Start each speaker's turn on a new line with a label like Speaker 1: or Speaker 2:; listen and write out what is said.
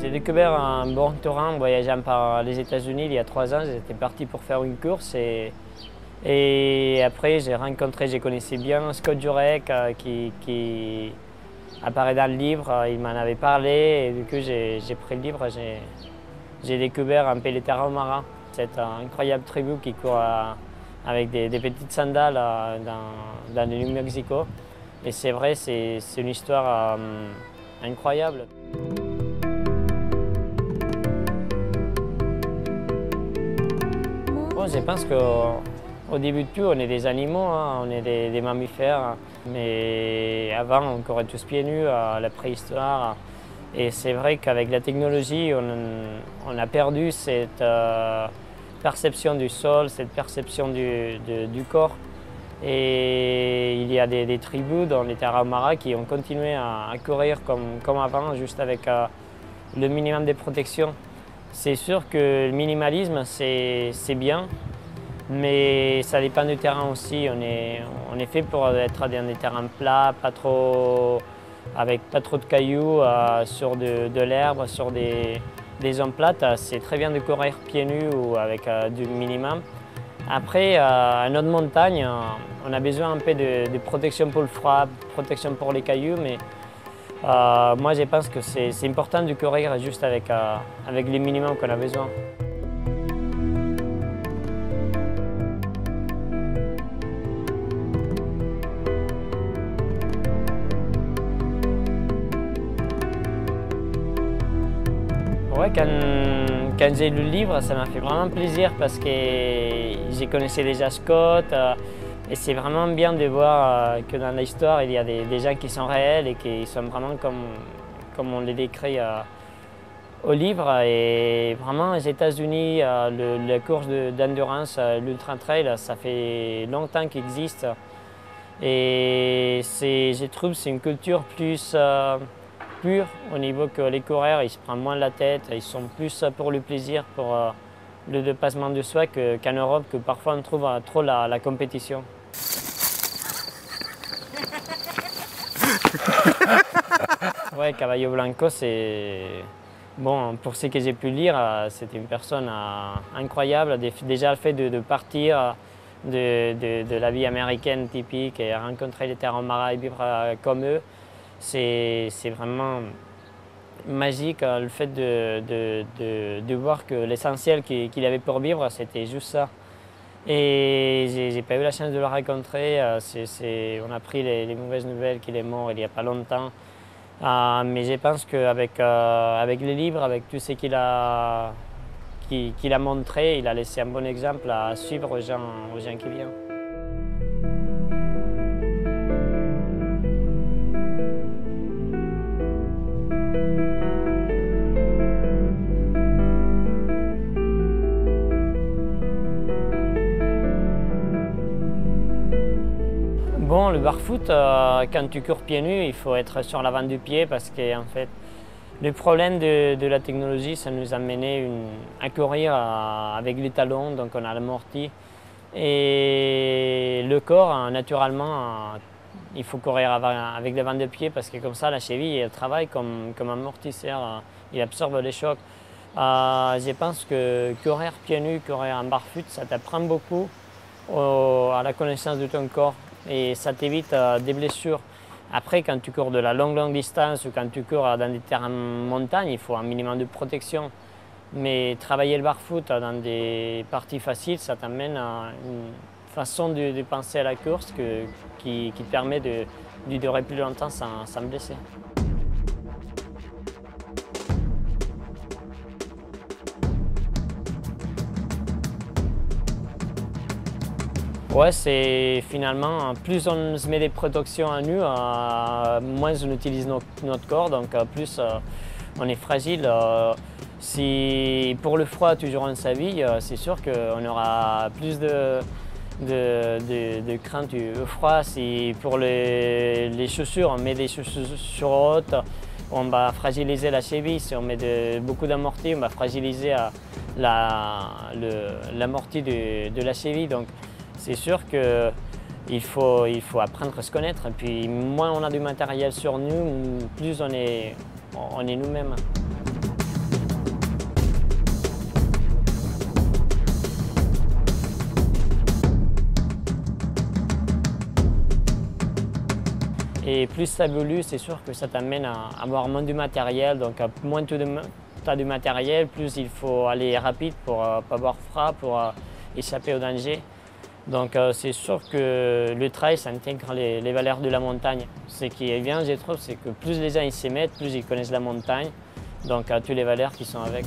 Speaker 1: J'ai découvert un bon terrain en voyageant par les États-Unis il y a 3 ans. J'étais parti pour faire une course et après j'ai connaissé bien Scott Jurek qui apparaît dans le livre. Il m'en avait parlé et du coup j'ai pris le livre. J'ai découvert un peu les Tarahumara, cette incroyable tribu qui court avec des petites sandales dans le New Mexico. Et c'est vrai, c'est une histoire incroyable. Bon, je pense qu'au début de tout, on est des animaux, hein, on est des mammifères. Mais avant, on courait tous pieds nus à la préhistoire. Et c'est vrai qu'avec la technologie, on a perdu cette perception du sol, cette perception du corps. Et il y a des tribus dans les Tarahumara qui ont continué à courir comme avant, juste avec le minimum de protection. C'est sûr que le minimalisme, c'est bien, mais ça dépend du terrain aussi. On est fait pour être dans des terrains plats, avec pas trop de cailloux, sur de l'herbe, sur des zones plates. C'est très bien de courir pieds nus ou avec du minimum. Après, à notre montagne, on a besoin un peu de protection pour le froid, protection pour les cailloux, mais moi je pense que c'est important de courir juste avec les minimums qu'on a besoin. Ouais, quand j'ai lu le livre, ça m'a fait vraiment plaisir parce que j'ai connaissais déjà Scott et c'est vraiment bien de voir que dans l'histoire, il y a des gens qui sont réels et qui sont vraiment comme on les décrit au livre. Et vraiment, les États-Unis, la course d'endurance, l'Ultra Trail, ça fait longtemps qu'il existe. Et je trouve que c'est une culture plus pure au niveau que les coureurs, ils se prennent moins la tête, ils sont plus pour le plaisir, pour le dépassement de soi qu'en Europe, que parfois on trouve trop la compétition. Ouais, Caballo Blanco, c'est... Bon, pour ce que j'ai pu lire, c'était une personne incroyable. Déjà le fait de partir de la vie américaine typique et rencontrer les Tarahumara et vivre comme eux, c'est vraiment magique, le fait de voir que l'essentiel qu'il avait pour vivre, c'était juste ça. Et j'ai pas eu la chance de le rencontrer. On a appris les mauvaises nouvelles qu'il est mort il n'y a pas longtemps. Mais je pense qu'avec les livres, avec tout ce qu'il a montré, il a laissé un bon exemple à suivre aux gens qui viennent. Bon, le barfoot, quand tu cours pieds nus, il faut être sur l'avant du pied parce que en fait, le problème de la technologie, ça nous a mené à courir avec les talons, donc on a l'amorti. Et le corps, naturellement, il faut courir avec l'avant de pied parce que comme ça, la cheville, elle travaille comme un amortisseur, il absorbe les chocs. Je pense que courir pieds nus, courir en barfoot, ça t'apprend beaucoup à la connaissance de ton corps. Et ça t'évite des blessures. Après, quand tu cours de la longue distance ou quand tu cours dans des terrains montagne, il faut un minimum de protection. Mais travailler le barfoot dans des parties faciles, ça t'amène à une façon de penser à la course qui te permet de durer plus longtemps sans blesser. Ouais, c'est finalement, plus on se met des protections à nu, moins on utilise notre corps, donc plus on est fragile. Si pour le froid toujours dans sa vie, c'est sûr qu'on aura plus de crainte au froid. Si pour les chaussures, on met des chaussures hautes, on va fragiliser la cheville. Si on met beaucoup d'amorti, on va fragiliser l'amorti de la cheville. Donc, c'est sûr qu'il faut apprendre à se connaître. Et puis, moins on a du matériel sur nous, plus on est nous-mêmes. Et plus ça évolue, c'est sûr que ça t'amène à avoir moins de matériel. Donc moins tu as de matériel, plus il faut aller rapide pour ne pas avoir froid, pour échapper au danger. Donc c'est sûr que le trail, ça intègre les valeurs de la montagne. Ce qui est bien, je trouve, c'est que plus les gens s'y mettent, plus ils connaissent la montagne, donc toutes les valeurs qui sont avec.